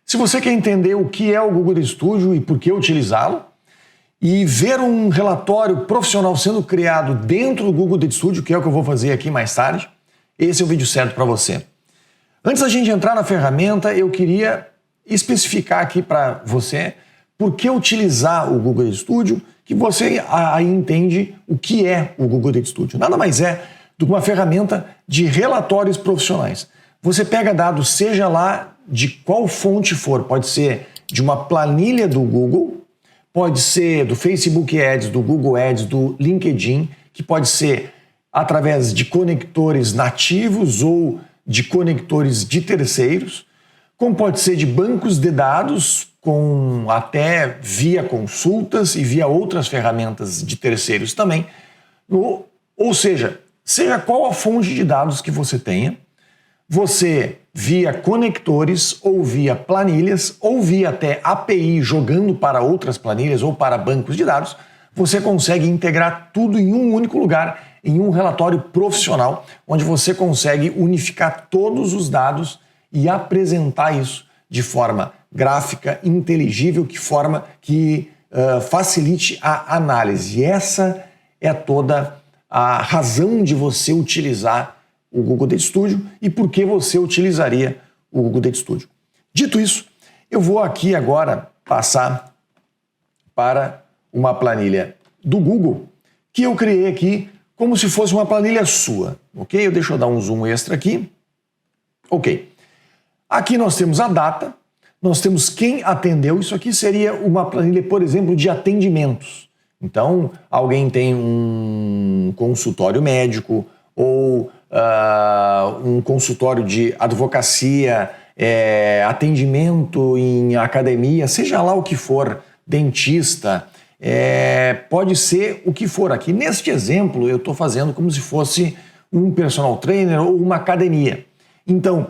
Se você quer entender o que é o Google Data Studio e por que utilizá-lo, e ver um relatório profissional sendo criado dentro do Google Data Studio, que é o que eu vou fazer aqui mais tarde, esse é o vídeo certo para você. Antes da gente entrar na ferramenta, eu queria especificar aqui para você por que utilizar o Google Data Studio, que você aí entende o que é o Google Data Studio. Nada mais é do que uma ferramenta de relatórios profissionais. Você pega dados, seja lá de qual fonte for, pode ser de uma planilha do Google, pode ser do Facebook Ads, do Google Ads, do LinkedIn, que pode ser através de conectores nativos ou de conectores de terceiros, como pode ser de bancos de dados, com até via consultas e via outras ferramentas de terceiros também. Ou seja qual a fonte de dados que você tenha, você via conectores ou via planilhas ou via até API jogando para outras planilhas ou para bancos de dados, você consegue integrar tudo em um único lugar, em um relatório profissional, onde você consegue unificar todos os dados e apresentar isso de forma gráfica, inteligível, que facilite a análise. E essa é toda a razão de você utilizar o Google Data Studio e por que você utilizaria o Google Data Studio. Dito isso, eu vou aqui agora passar para uma planilha do Google que eu criei aqui como se fosse uma planilha sua, ok? Deixa eu dar um zoom extra aqui. Ok. Aqui nós temos a data, nós temos quem atendeu. Isso aqui seria uma planilha, por exemplo, de atendimentos. Então, alguém tem um consultório médico ou um consultório de advocacia, atendimento em academia, seja lá o que for, dentista, pode ser o que for. Aqui neste exemplo eu estou fazendo como se fosse um personal trainer ou uma academia. Então,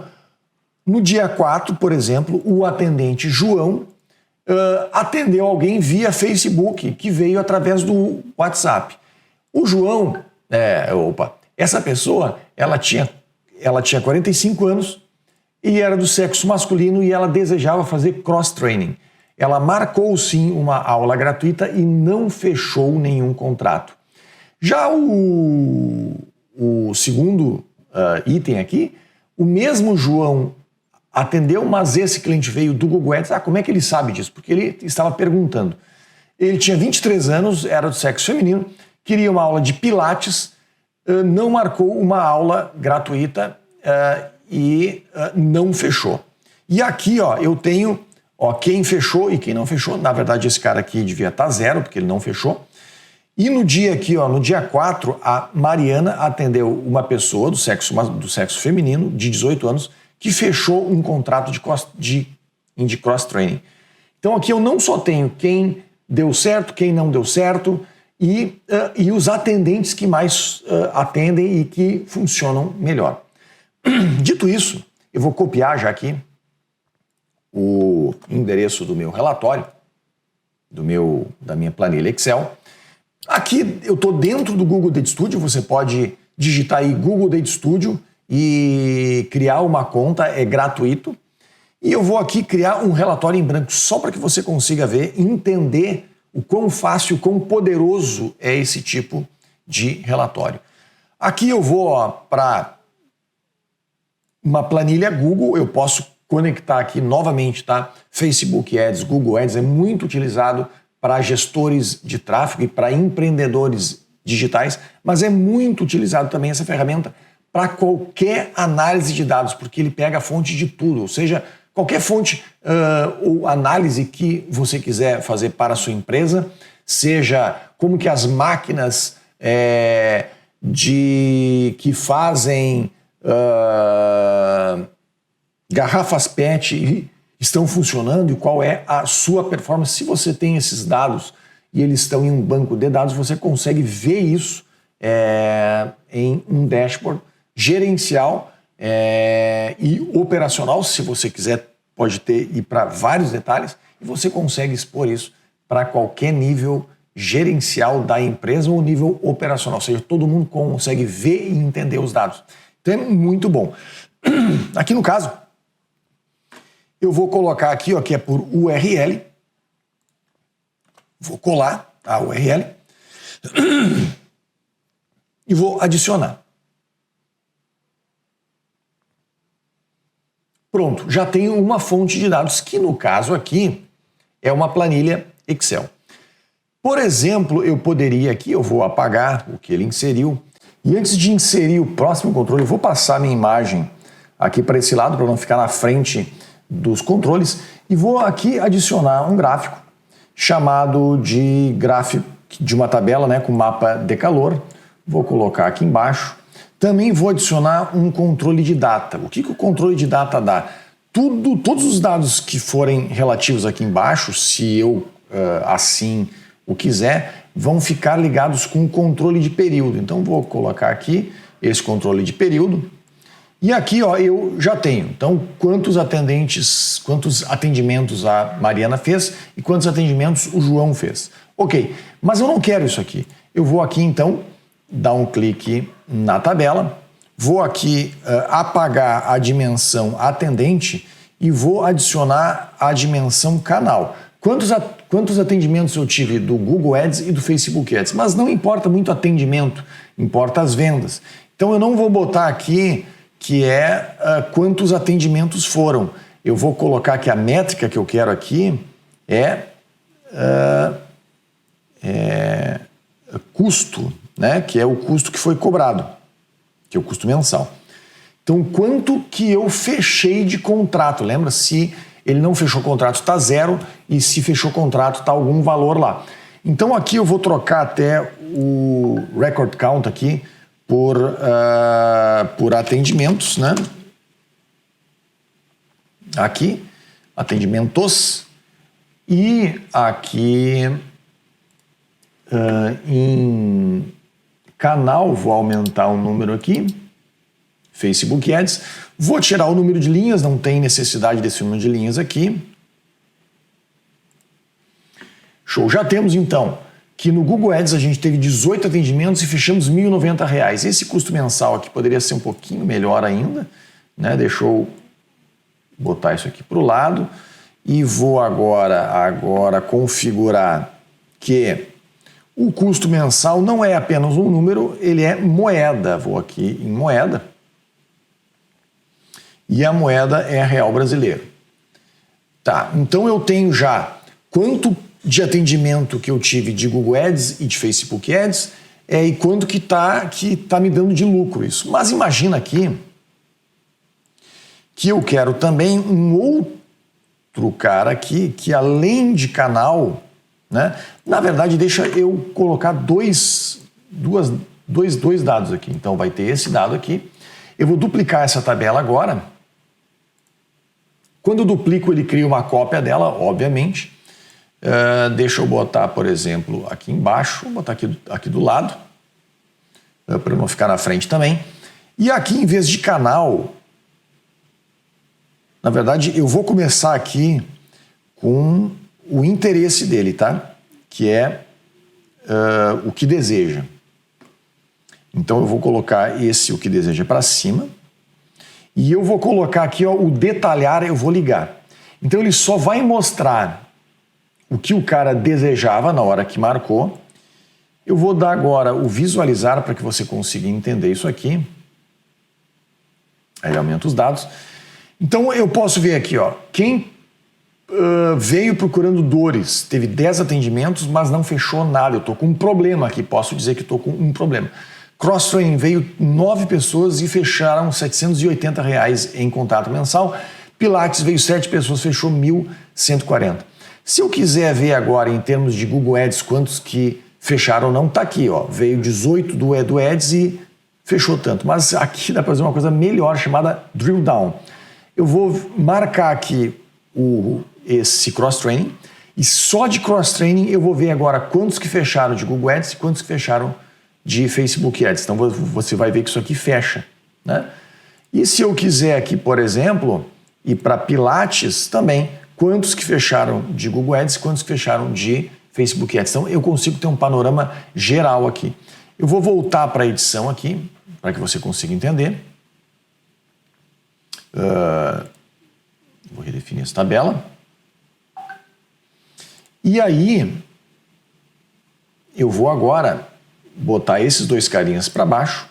no dia 4, por exemplo, o atendente João atendeu alguém via Facebook, que veio através do WhatsApp. O João, essa pessoa, ela tinha 45 anos e era do sexo masculino e ela desejava fazer cross-training. Ela marcou sim uma aula gratuita e não fechou nenhum contrato. Já o segundo item aqui, o mesmo João atendeu, mas esse cliente veio do Google Ads. Como é que ele sabe disso? Porque ele estava perguntando. Ele tinha 23 anos, era do sexo feminino, queria uma aula de pilates, não marcou uma aula gratuita e não fechou. E aqui eu tenho quem fechou e quem não fechou. Na verdade, esse cara aqui devia estar 0, porque ele não fechou. E no dia aqui, no dia 4, a Mariana atendeu uma pessoa do sexo feminino, de 18 anos, que fechou um contrato de cross-training. Então aqui eu não só tenho quem deu certo, quem não deu certo e os atendentes que mais atendem e que funcionam melhor. Dito isso, eu vou copiar já aqui o endereço do meu relatório, da minha planilha Excel. Aqui eu estou dentro do Google Data Studio, você pode digitar aí Google Data Studio e criar uma conta, é gratuito. E eu vou aqui criar um relatório em branco só para que você consiga ver e entender o quão fácil, o quão poderoso é esse tipo de relatório. Aqui eu vou para uma planilha Google, eu posso conectar aqui novamente, tá? Facebook Ads, Google Ads é muito utilizado para gestores de tráfego e para empreendedores digitais, mas é muito utilizado também essa ferramenta para qualquer análise de dados, porque ele pega a fonte de tudo, ou seja, qualquer fonte ou análise que você quiser fazer para a sua empresa, seja como que as máquinas que fazem garrafas PET estão funcionando e qual é a sua performance. Se você tem esses dados e eles estão em um banco de dados, você consegue ver isso em um dashboard gerencial e operacional. Se você quiser, pode ir para vários detalhes e você consegue expor isso para qualquer nível gerencial da empresa ou nível operacional, ou seja, todo mundo consegue ver e entender os dados. Então é muito bom. Aqui no caso, Eu vou colocar aqui, ó, que é por URL. Vou colar a URL e vou adicionar. Pronto, já tenho uma fonte de dados, que no caso aqui é uma planilha Excel. Por exemplo, eu poderia aqui, eu vou apagar o que ele inseriu, e antes de inserir o próximo controle, eu vou passar minha imagem aqui para esse lado, para não ficar na frente dos controles, e vou aqui adicionar um gráfico chamado de gráfico de uma tabela, né, com mapa de calor. Vou colocar aqui embaixo. Também vou adicionar um controle de data. O que o controle de data dá? Todos os dados que forem relativos aqui embaixo, se eu assim o quiser, vão ficar ligados com o controle de período. Então vou colocar aqui esse controle de período. E aqui, ó, eu já tenho. Então, quantos atendimentos a Mariana fez e quantos atendimentos o João fez. Ok, mas eu não quero isso aqui. Eu vou aqui, então, dar um clique na tabela, vou aqui apagar a dimensão atendente e vou adicionar a dimensão canal. Quantos atendimentos eu tive do Google Ads e do Facebook Ads? Mas não importa muito atendimento, importa as vendas. Então, eu não vou botar aqui que é quantos atendimentos foram. Eu vou colocar que a métrica que eu quero aqui é custo, né? Que é o custo que foi cobrado, que é o custo mensal. Então, quanto que eu fechei de contrato? Lembra? Se ele não fechou contrato, está 0, e se fechou contrato, está algum valor lá. Então, aqui eu vou trocar até o record count aqui por atendimentos, né? Aqui, atendimentos, e aqui em canal vou aumentar o número aqui, Facebook Ads, vou tirar o número de linhas, não tem necessidade desse número de linhas aqui. Show, já temos então que no Google Ads a gente teve 18 atendimentos e fechamos R$ 1.090. Esse custo mensal aqui poderia ser um pouquinho melhor ainda, né? Deixa eu botar isso aqui para o lado e vou agora configurar que o custo mensal não é apenas um número, ele é moeda. Vou aqui em moeda e a moeda é a real brasileira. Tá, então eu tenho já quanto de atendimento que eu tive de Google Ads e de Facebook Ads e quanto que tá me dando de lucro isso. Mas imagina aqui que eu quero também um outro cara aqui que além de canal, né? Na verdade, deixa eu colocar dois dados aqui. Então vai ter esse dado aqui. Eu vou duplicar essa tabela agora. Quando eu duplico, ele cria uma cópia dela, obviamente. Deixa eu botar, por exemplo, aqui embaixo, vou botar aqui do lado, para não ficar na frente também. E aqui, em vez de canal, na verdade, eu vou começar aqui com o interesse dele, tá? Que é o que deseja. Então, eu vou colocar o que deseja para cima. E eu vou colocar aqui, ó, o detalhar, eu vou ligar. Então, ele só vai mostrar o que o cara desejava na hora que marcou. Eu vou dar agora o visualizar para que você consiga entender isso aqui. Aí aumenta os dados. Então eu posso ver aqui, ó, quem veio procurando dores, teve 10 atendimentos, mas não fechou nada. Eu estou com um problema aqui, posso dizer que estou com um problema. Cross-training veio 9 pessoas e fecharam R$ 780 em contato mensal. Pilates veio 7 pessoas, fechou 1.140. Se eu quiser ver agora em termos de Google Ads quantos que fecharam ou não, tá aqui, ó. Veio 18 do Ads e fechou tanto. Mas aqui dá para fazer uma coisa melhor chamada Drill Down. Eu vou marcar aqui esse cross-training e só de cross-training eu vou ver agora quantos que fecharam de Google Ads e quantos que fecharam de Facebook Ads. Então você vai ver que isso aqui fecha, né? E se eu quiser aqui, por exemplo, ir para Pilates também, quantos que fecharam de Google Ads e quantos que fecharam de Facebook Ads. Então eu consigo ter um panorama geral aqui. Eu vou voltar para a edição aqui, para que você consiga entender. Vou redefinir essa tabela. E aí, eu vou agora botar esses dois carinhas para baixo.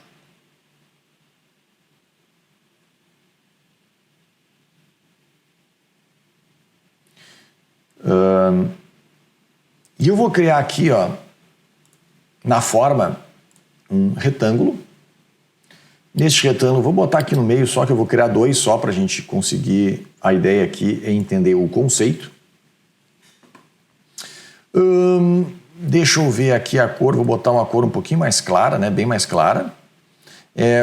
E eu vou criar aqui, ó, na forma, um retângulo. Neste retângulo, vou botar aqui no meio só, que eu vou criar dois só para a gente conseguir, a ideia aqui é entender o conceito. Deixa eu ver aqui a cor, vou botar uma cor um pouquinho mais clara, né, bem mais clara.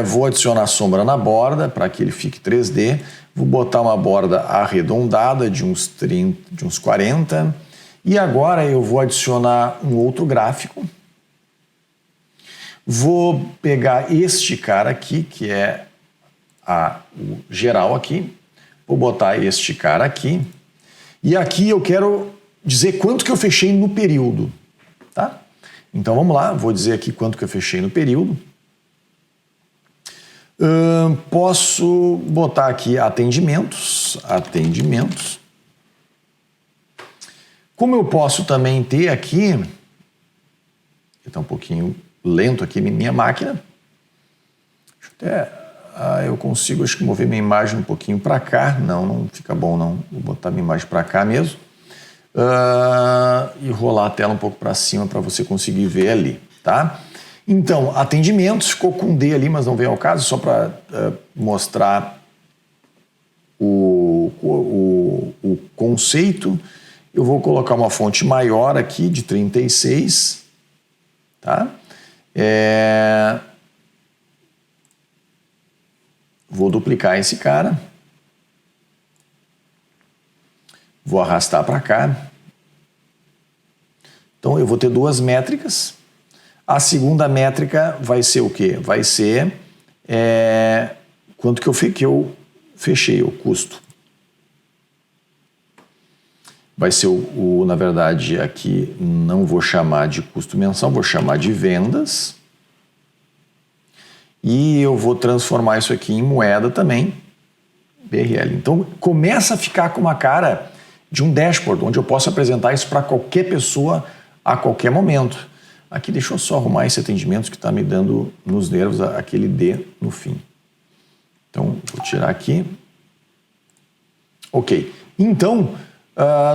Vou adicionar sombra na borda para que ele fique 3D. Vou botar uma borda arredondada de uns 30, de uns 40. E agora eu vou adicionar um outro gráfico. Vou pegar este cara aqui, que é o geral aqui. Vou botar este cara aqui. E aqui eu quero dizer quanto que eu fechei no período. Tá? Então vamos lá, vou dizer aqui quanto que eu fechei no período. Posso botar aqui atendimentos. Como eu posso também ter aqui, está um pouquinho lento aqui minha máquina. Eu consigo, acho que mover minha imagem um pouquinho para cá. Não fica bom não. Vou botar minha imagem para cá mesmo. E rolar a tela um pouco para cima para você conseguir ver ali, tá? Então, atendimentos, ficou com D ali, mas não vem ao caso, só para mostrar o conceito. Eu vou colocar uma fonte maior aqui, de 36, tá? Vou duplicar esse cara. Vou arrastar para cá. Então, eu vou ter duas métricas. A segunda métrica vai ser o quê? Vai ser quanto que eu fechei, o custo. Vai ser na verdade, aqui não vou chamar de custo mensal, vou chamar de vendas. E eu vou transformar isso aqui em moeda também, BRL. Então, começa a ficar com uma cara de um dashboard, onde eu posso apresentar isso para qualquer pessoa a qualquer momento. Aqui deixa eu só arrumar esse atendimento que está me dando nos nervos aquele D no fim. Então, vou tirar aqui. Ok. Então,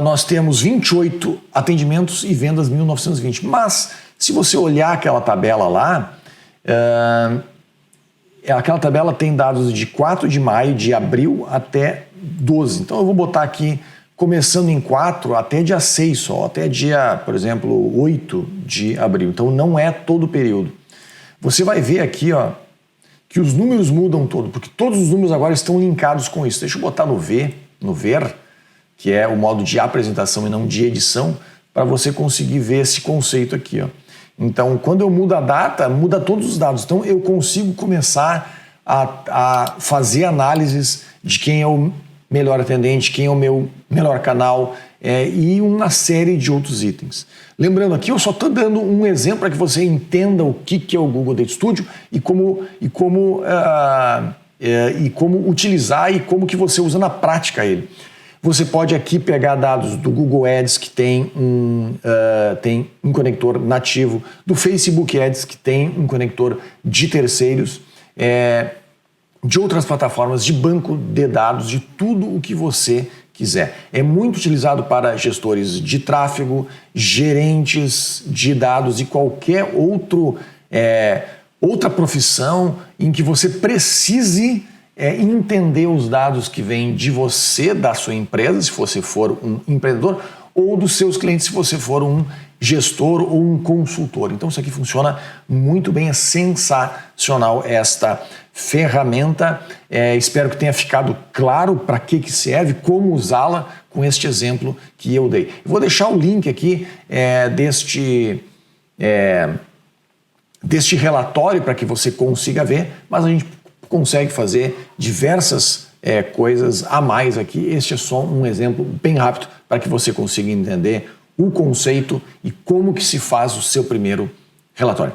nós temos 28 atendimentos e vendas 1920. Mas, se você olhar aquela tabela lá, aquela tabela tem dados de 4 de maio, de abril até 12. Então, eu vou botar aqui começando em 4 até dia 6 só, até dia, por exemplo, 8 de abril. Então, não é todo o período. Você vai ver aqui, ó, que os números mudam todo, porque todos os números agora estão linkados com isso. Deixa eu botar no ver, que é o modo de apresentação e não de edição, para você conseguir ver esse conceito aqui, ó. Então, quando eu mudo a data, muda todos os dados. Então, eu consigo começar a fazer análises de quem é o melhor atendente, quem é o meu melhor canal e uma série de outros itens. Lembrando aqui, eu só estou dando um exemplo para que você entenda o que é o Google Data Studio e como utilizar e como que você usa na prática ele. Você pode aqui pegar dados do Google Ads, que tem um conector nativo, do Facebook Ads, que tem um conector de terceiros, de outras plataformas, de banco de dados, de tudo o que você quiser. É muito utilizado para gestores de tráfego, gerentes de dados e qualquer outra profissão em que você precise entender os dados que vêm de você, da sua empresa, se você for um empreendedor, ou dos seus clientes, se você for um gestor ou um consultor. Então isso aqui funciona muito bem, é sensacional esta ferramenta. Espero que tenha ficado claro para que serve, como usá-la com este exemplo que eu dei. Eu vou deixar o link aqui deste relatório para que você consiga ver, mas a gente consegue fazer diversas coisas a mais aqui. Este é só um exemplo bem rápido para que você consiga entender o conceito e como que se faz o seu primeiro relatório.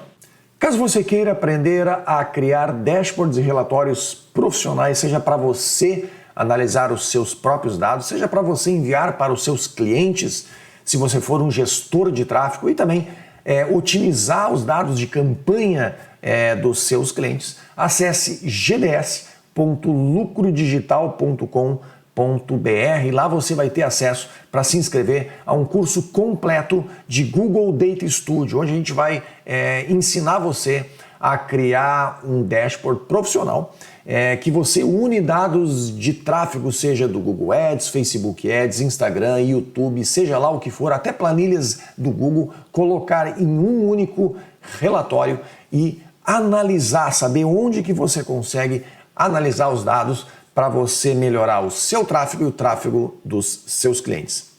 Caso você queira aprender a criar dashboards e relatórios profissionais, seja para você analisar os seus próprios dados, seja para você enviar para os seus clientes, se você for um gestor de tráfego, e também otimizar os dados de campanha dos seus clientes, acesse gds.lucrodigital.com.br. Lá você vai ter acesso para se inscrever a um curso completo de Google Data Studio, onde a gente vai ensinar você a criar um dashboard profissional que você une dados de tráfego, seja do Google Ads, Facebook Ads, Instagram, YouTube, seja lá o que for, até planilhas do Google, colocar em um único relatório e analisar, saber onde que você consegue analisar os dados para você melhorar o seu tráfego e o tráfego dos seus clientes.